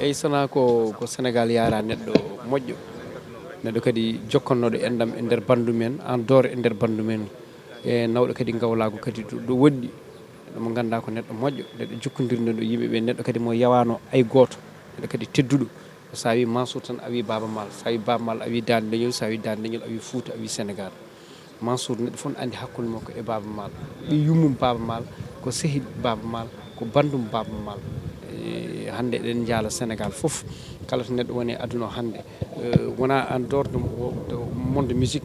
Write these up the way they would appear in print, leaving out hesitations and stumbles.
eyyi sona ko Sénégal yara neɗɗo moƴƴo neɗɗo kadi jokkannoɗo endam e nder bandu men en dehors e nder bandu men e nawɗo kadi gawlago kadi ɗo woɗɗi mo ganduɗa ko neɗɗo moƴƴo neɗɗo jokkodirnoɗo yimɓeɓe neɗɗo kadi mo yawano hay goto neɗɗo kadi tedduɗo sa wi Mansour tan a wi Baaba Maal sa wi Baaba Maal a wi Dande Leñol sa wi Dande Leñol a wi Fouta a wi Sénégal Mansour neɗɗo fof ne andi hakkude makko e Baaba Maal ɓi yummum Baaba Maal ko sehiɗ Baaba Maal ko bandum Baaba Maal hande eɗen jaala Sénégal foof kala to neɗɗo woni e aduna o hande wona en dehors de monde musique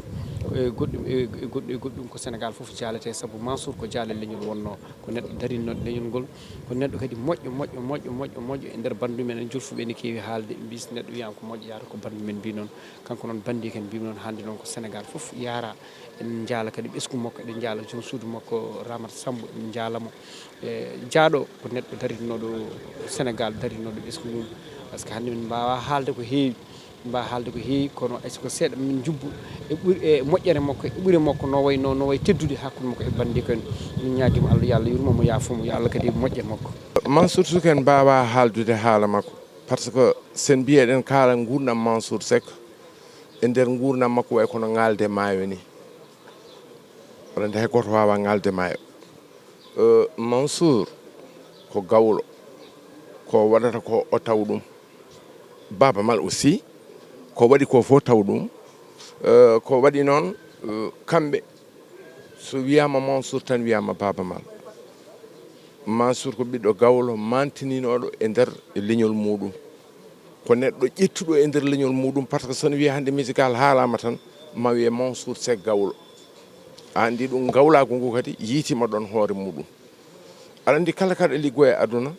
goɗɗum ko Sénégal foof jaalete saabu Mansour ko jaale leñol wonno ko neɗɗo darinnoɗo leñol ngol ko neɗɗo kadi moƴƴo e nder bandu men en julfuɓe ne keewi haalde ɓe mbi so neɗɗo wiyama ko moƴƴo yaata ko bandu men mbi noon kanko noon bandi ken mbimi noon hande noon ko Sénégal foof yaara en jaala kadi ɓesgu makko eɗen jaala joom suudu makko Ramata Sambo en jaalamo jaaɗo ko neɗɗo daritnoɗo Sénégal daritnoɗo ɓesgu ngun par ce que hande min mbawa haalde ko heewi kono hayso seeɗa min jubbo e moƴƴere makko e ɓuure makko no way teddude hakkude makko e bandiko en min ñaguima Allah yo Allah yurmomo yafomo yo Allah kadi moƴƴe makko. Mansour Seck en mbawa haaldude haala makko par ce que sen mbiyeɗen kaala gurdam Mansour Seck e nder gurdam makko way kono ngaalde maayo ni waɗande hay goto wawa ngaalde maayo Mansour ko gawlo ko waɗata ko o taw ɗum Baaba Maal aussi ko waɗi ko fof taw ɗum ko waɗi noon kamɓe so wiyama Mansour tan wiyama Baaba Maal Mansour ko ɓiɗɗo gawlo mantininoɗo e nder leñol muɗum ko neɗɗo ƴettuɗo e nder leñol muɗum par ce que sono wiya hande musical haalama tan ma wiye Mansour Seck gawlo a andi ɗum gawlago ngu kadi yiitima ɗon hoore muɗum aɗa andi kala kaɗa liggo e aduna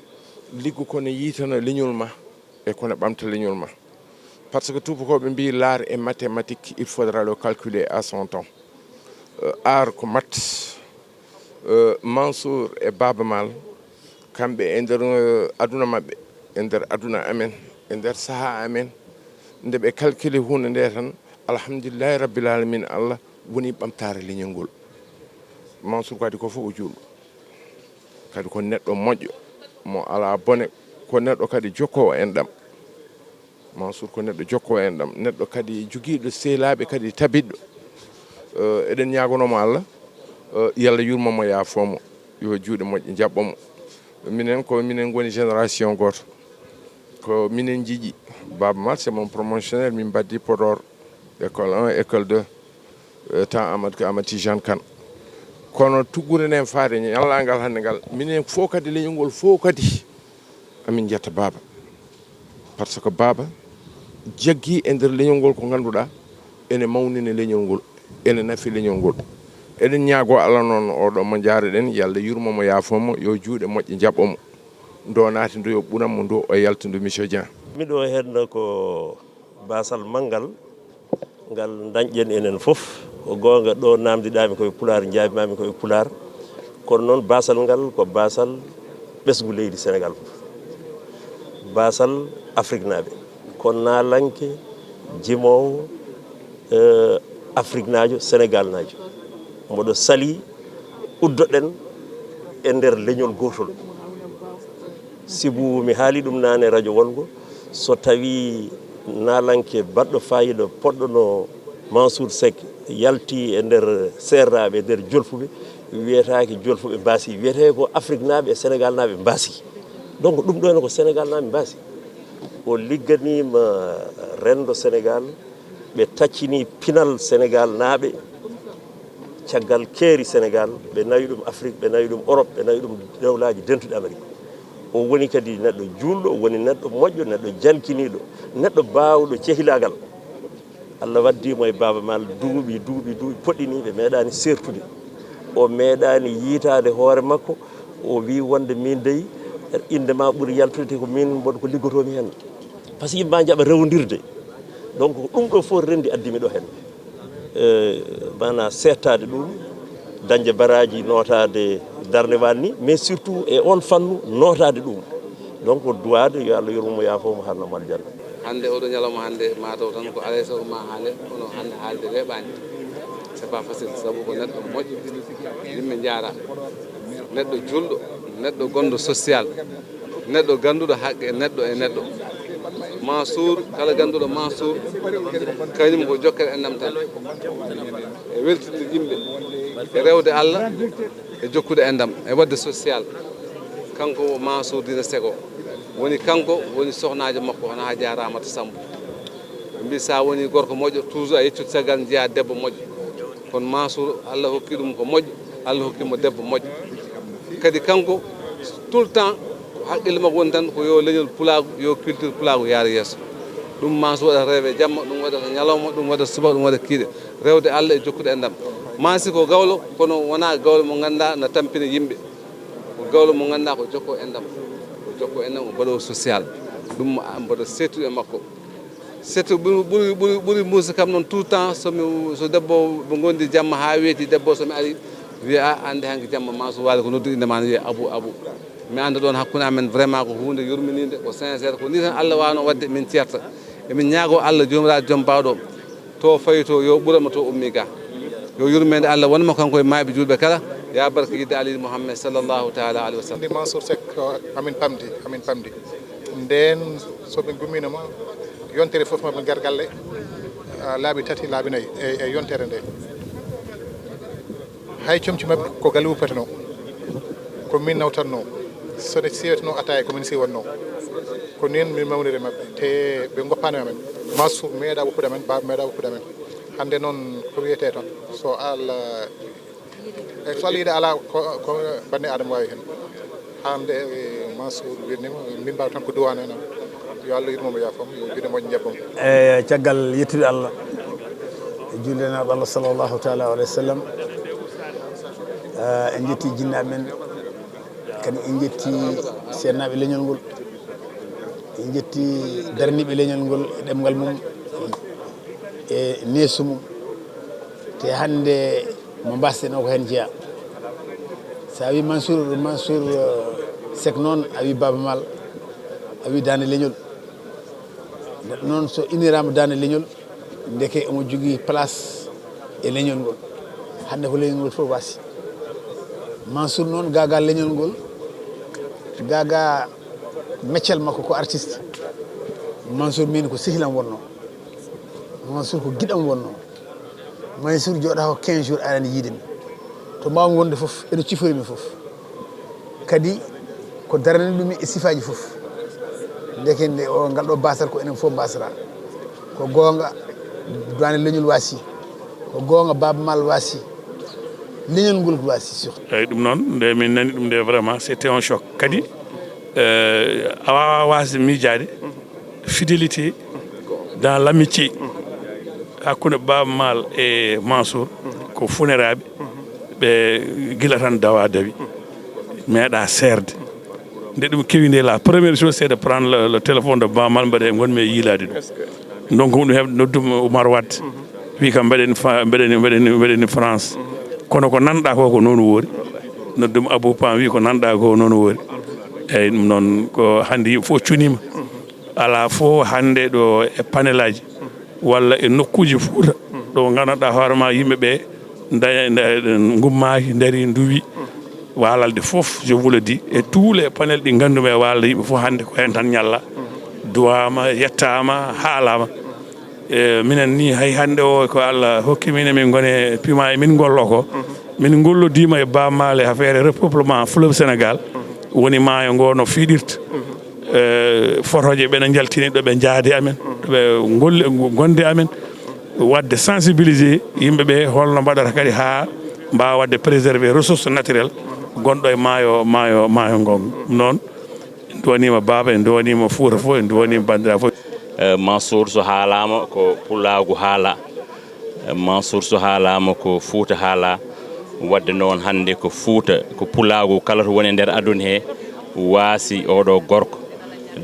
liggo kono yiitano leñol ma e kono ɓamta leñol ma par ce que tubakoɓe mbi l'art et mathématique il faudra le calculer à son temps art ko mat Mansour e Baaba Maal kamɓe e nder aduna mabɓe e nder aduna amen e nder saaha amen nde ɓe calcule hunde nde tan alhamdulillahi rabbil alamin Allah woni ɓamtare leñol ngol Mansour kadi ko fof o julɗo kadi ko neɗɗo moƴƴo mo ala bone ko neɗɗo kadi jokkowo enɗam Mansour ko neɗɗo jokkowo enɗam neɗɗo kadi joguiɗo sehlaɓe kadi tabiɗɗo eɗen ñagonomo Allah yo Allah yurmomo yaafomo yo juuɗe moƴƴe jaɓɓomo minen goni génération goto ko minen jiiƴi Baaba Maal c'est mon promotionnel min baddi Podor école 1 école 2 temps Amadou Tidiane Kane kono tuggude nden faade ñallangal hande ngal minen fof kadi leñol ngol fof kadi amin jetta Baaba par ce que Baaba jaggi e nder leñol ngol ko ganduɗa ene mawnini leñol ngol ene nafi leñol ngol eɗen ñaago Allah noon oɗo mo jaareɗen yo Allah yurmomo yaafomo yo juuɗe moƴƴe jaɓɓomo ndo naati ndo yo ɓuranmo ndo o yalta ndu monsieur Dieng miɗo henno ko basal manggal ngal dañƴen enen fof ko gonga ɗo namdiɗami koye Pulaar jaabimami koye Pulaar kono noon basal ngal ko basal ɓesgu leydi Sénégal fof basal Afrique naaɓe ko naalanke jimowo Afrique naajo Sénégal naajo mboɗo sali uddoɗen e nder leñol gotol sibu mi haali ɗum nane radio wongo so tawi naalanke baɗɗo fayida poɗɗo no Mansour Seck yalti e nder serraɓe e nder jolfuɓe wiyetake jolfuɓe mbasi wiyete ko Afrique naaɓe e Sénégal naaɓe mbasi donc ɗum ɗo ene ko Sénégal naaɓe mbasi o ligganima rendo Sénégal ɓe taccini pinal Sénégal naaɓe caggal keeri Sénégal ɓe nawi ɗum Afrique ɓe nawi ɗum Europe ɓe nawi ɗum dewlaji dentuɗe Amérique o woni kadi neɗɗo julɗo o woni neɗɗo moƴƴo neɗɗo jalkiniɗo neɗɗo bawɗo cehilagal Allah waddimo e Baaba Maal duuɓi poɗɗini ɓe meeɗani sertude o meeɗani yiitade hoore makko o wi wonde min dey indema ɓuuri yaltude te ko min mboɗo ko liggotomi hen par ce que yimɓe jaɓa rewdirde donc ɗum ɗo fof rendi addimi ɗo hen mana settade ɗum dañde baraji notade darde wanni mais surtout e on fannu notade ɗum donc duwade yo Allah yurmomo yaafomo harnamo aljanna hande oɗo ñalawma hande mataw tan ko alay sago ma haale kono hande haalde leeɓani c'est pas facile saabu ko neɗɗo moƴƴo yimɓe jaara neɗɗo julɗo neɗɗo gonɗo social neɗɗo ganduɗo haqqe neɗɗo e neɗɗo Mansour kala ganduɗo Mansour kañum ko jokkere enɗam tan e weltinde yimɓe e rewde Allah e jokkude enɗam e wadde social kanko Mansour Dina Sego woni kanko woni sohnajo makko hono Haji Ramata Sambo mbi sa woni gorko moƴƴo toujours a yeccut caggal jeeya debbo moƴƴo kono Mansour Allah hokki ɗum ko moƴƴo Allah hokkimo debbo moƴƴo kadi kanko tout le temps haqqille makko woni tan ko yo leñol pulagu yo culture pulagu yaara yeeso ɗum Mansour waɗata rewe jamma ɗum waɗata ñalawma ɗum waɗata subaka ɗum waɗata kiiɗe rewde Allah e jokkude enɗam Mansi ko gawlo kono wona gawlo mo ganduɗa no tampina yimɓe ko gawlo mo ganduɗa ko jokko enɗam ko mbaɗo social ɗum mbaɗo seetu e makko seetu ɓuri Moussa kam noon tout le temps so debbo mo gondi jamma ha weeti debbo somi ari wiya ande hanke jamma Mansour waali ko noddu indema ne wiye Abou mi anda ɗon hakkude amen vraiment ko hunde yurminide ko sincére ko ni tan Allah wawno wadde min certa emin ñaago Allah jomiraɗo joom bawɗo to fayi to yo ɓurama to ummi ga yo yurmede Allah wonma kanko e maaɓe julɓe kala ya barka yidde Ali Mouhammad sallllahu taala alayhi wa sallam ndi Mansour Seck amin pamdi nden soɓe gumminoma yontere fof maɓe nder galle laabi tati laabi nayyi e yontere nde hay comci mabɓe ko galle wuppatano ko min nawtanno sone siwatano ataye komin siwanno ko nin min mawniri mabɓe te ɓe goppani amen Mansour meeɗa woppude amen baba meeɗa woppude amen hande noon ko wiyete toon so Allah yiiɗi ala ko banne adama wawi hen hande Mansour wirnima min mbawi tan ko duwane en yo Allah yurmomo yafamo yo juuɗe moƴƴe jabbamo e caggal yettude Allah e juldenaɗo Allah sallllahu taala alayhi wa sallam en jetti jinnaɓe men kadi en jetti sennaɓe leñol ngol en jetti darniɓe leñol ngol e ɗemgal mum e neesu mum te hande mo mbasten o ko hen jeeya sa wi Mansour Seck noon a wi Baba Mal a wi Dande Leñol neɗɗo noon so inirama Dande Leñol deke omo jogui place e leñol ngol hande ko leñol ngol fof wasi Mansour noon gaga leñol ngol gaga meccel makko ko artiste Mansour min ko sihilam wonno Mansour ko guiɗam wonno Mansour jooɗa ko 15 jours arani yiidemi to mbawmi wonde foof ene ciforimi foof kadi ko darani ɗum e sifaji foof deke nde o ngal ɗo basal ko enen fof basara ko gonga Dande Leñol wasi ko gonga Baba Mal wasi leñol ngol wasi surtout eyyi ɗum noon nde min nani ɗum nde vraiment c'était un choc kadi a wawa wasde miijade fidélité dans l'amitié hakkude Baba Mal e Mansour ko funeraɓe ɓe guila tan dawa dawi meeɗa serde nde ɗum kewi nde la première chose c'est de prendre le téléphone de Baba Mal mbaɗe gonmi e yiilade ɗum donc ɗum heɓde noddum Oumar Wade wi kam mbeɗeni France kono ko nanɗa ko noon woori noddum Abou Pan wi ko nanɗa ko noon woori eyyi ɗum noon ko hande yimɓe fof cunima ala fof hande ɗo e panelaji walla e nokkuji Fouta ɗo gandanɗa hoorema yimɓeɓe gummaki daari duwi walalde fof je vous le dis et tous les panels ɗi gandumi e walde yimɓe fof hande ko hen tan ñalla duwama yettama haalama minen ni hay hande o ko Allah hokki min min gone pima e min gollo ko min gollodima e Baba Mal e affaire repeuplement fleuve Sénégal woni maayo ngo no fiiɗirta fotoje ɓeɗe jaltini ɗo ɓe jaade amen ɗoɓe gonde amen wadde sensibiliser yimɓeɓe holno mbaɗata kadi ha mbawa wadde préserver ressource naturelle gonɗo e maayo ngo noon en duwanima Baba en duwanima Fouta fof en duwanima bandiraɓe fof Mansour so haalama ko pulagu haala Mansour so haalama ko Fouta haala wadde noon hande ko Fouta ko pulagu kala to woni nder aduna he waasi oɗo gorko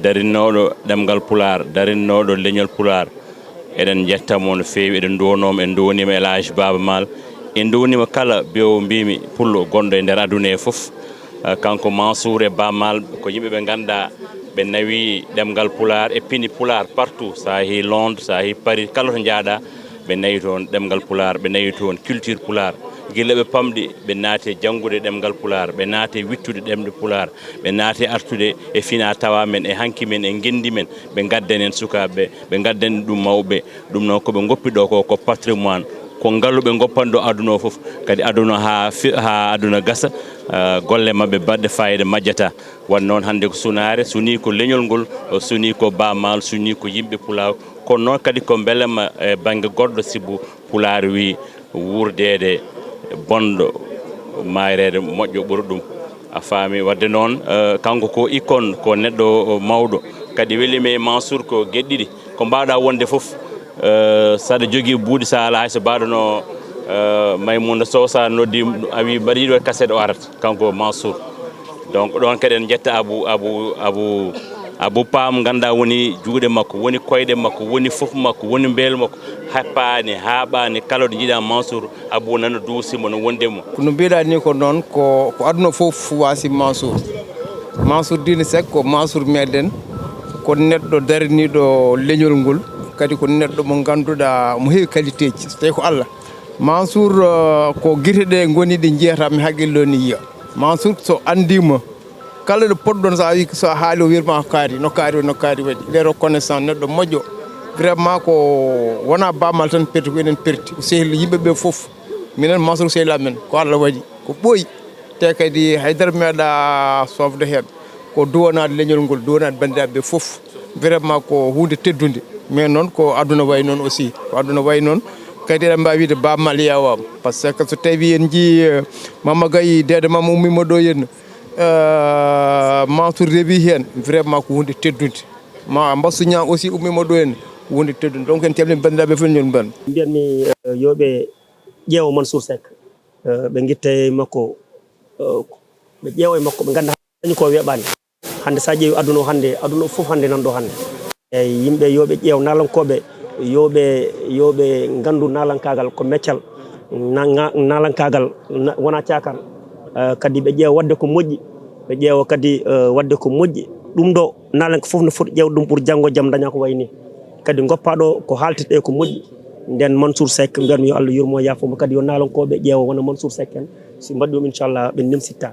darinnoɗo ɗemgal pular darinnoɗo leñol pular eɗen jettamo no fewi eɗen duwonomo en duwonima El Hadji Baba Mal en duwonima kala biyowo mbimi pullo gonɗo e nder aduna he foof kanko Mansour e Baba Mal ko yimɓeɓe ganduɗa ɓe nawi ɗemgal pular e pini pular partout sa yeehi Londres sa yeehi Paris kala to jaaɗa ɓe nawi toon ɗemgal pular ɓe nawi toon culture pular gila ɓe pamɗi ɓe naati janngude ɗemngal pular ɓe naati wittude ɗemɗe pular ɓe naati artude e fina tawa men e hanki men e ngendi men ɓe gaddanen sukaɓe ɓe gaddanen ɗum mawɓe ɗum noon koɓe goppi ɗo ko patrimoine ko ngalluɓe goppanɗo aduna o fof kadi aduna ha aduna gasa golle mabɓe baɗɗe fayida majjata wan noon hannde ko sunare suni ko leñol ngol suni ko bamal suni ko yimɓe pulaw kono noon kadi ko beelema e banggue goɗɗo sibbu pulaar wi wurdede bonɗo mayrede moƴƴo ɓuuri ɗum a faami wadde noon kanko ko ikon ko neɗɗo mawɗo kadi welimi Mansour ko gueɗɗiɗi ko mbawɗa wonde fof saɗa jogui buuɗi sa ala hayso mbaɗano Maymouna Sow sa noddi a wi mbaɗa yiɗo cassette o arata kanko Mansour donc ɗon kadi en jetta Abou Pam ganda woni juuɗe makko woni koyɗe makko woni fof makko woni mbeel makko happani haaɓani kala ɗo jiiɗa Mansour Abou nana duusimo no wondemo no mbiɗa ni ko noon ko aduna fof wasi Mansour Dine Seck ko Mansour meɗen ko neɗɗo daraniɗo leñol ngol kadi ko neɗɗo mo ganduɗa mo heewi qualité ji so tawi ko Allah Mansour ko guite ɗe goni ɗe jeyata mi haqqille ni yiya Mansour so andima kala ɗo poɗɗon sa wi so haali o wirma no kaari waɗi il est reconnaissant neɗɗo moƴƴo vraiment ko wona bamal tan perti ko enen perti ko sehli yimɓeɓe foof minen Mansour sehli amen ko Allah waɗi ko ɓooyi te kadi haydara meeɗa sofde hen ko duwanade leñol ngol duwanade bandiraɓe foof vraiment ko hunde teddude mais noon ko aduna way noon aussi ko aduna way noon kadi eɗen mbawi wiide bamal yewama par ce que so tawi en jii Mama Gaye dede mama ummima ɗo henna Mansour rewi hen vraiment ko hunde teddude ma Mbassou Niang aussi ummima ɗo henna ko hunde teddude donc en calmini bandiraɓe fof ñol mban mbiyatmi yoɓe ƴeewa Mansour Seck ɓe guitte makko ɓe ƴeewa e makko ɓe ganda dañi ko weeɓani hande sa ƴeewi aduna o fof hande nan ɗo hande eyyi yimɓe yoɓe ƴeew nalankoɓe yoɓe gandu nalankagal ko meccal nalankagal wona cakar kadi ɓe ƴeewa wadde ko moƴƴi ɓe ƴeewa kadi wadde ko moƴƴi ɗum ɗo nalanka fof no foti ƴeewde ɗum pour janggo jaam daña ko wayni kadi goppaɗo ko halteɗe ko moƴƴi nden Mansour Seck mbiyatmi yo Allah yurmo yafomo kadi yo nalankoɓe ƴeewa wona Mansour Seck en si mbaɗi ɗum inchallah ɓe nemsitta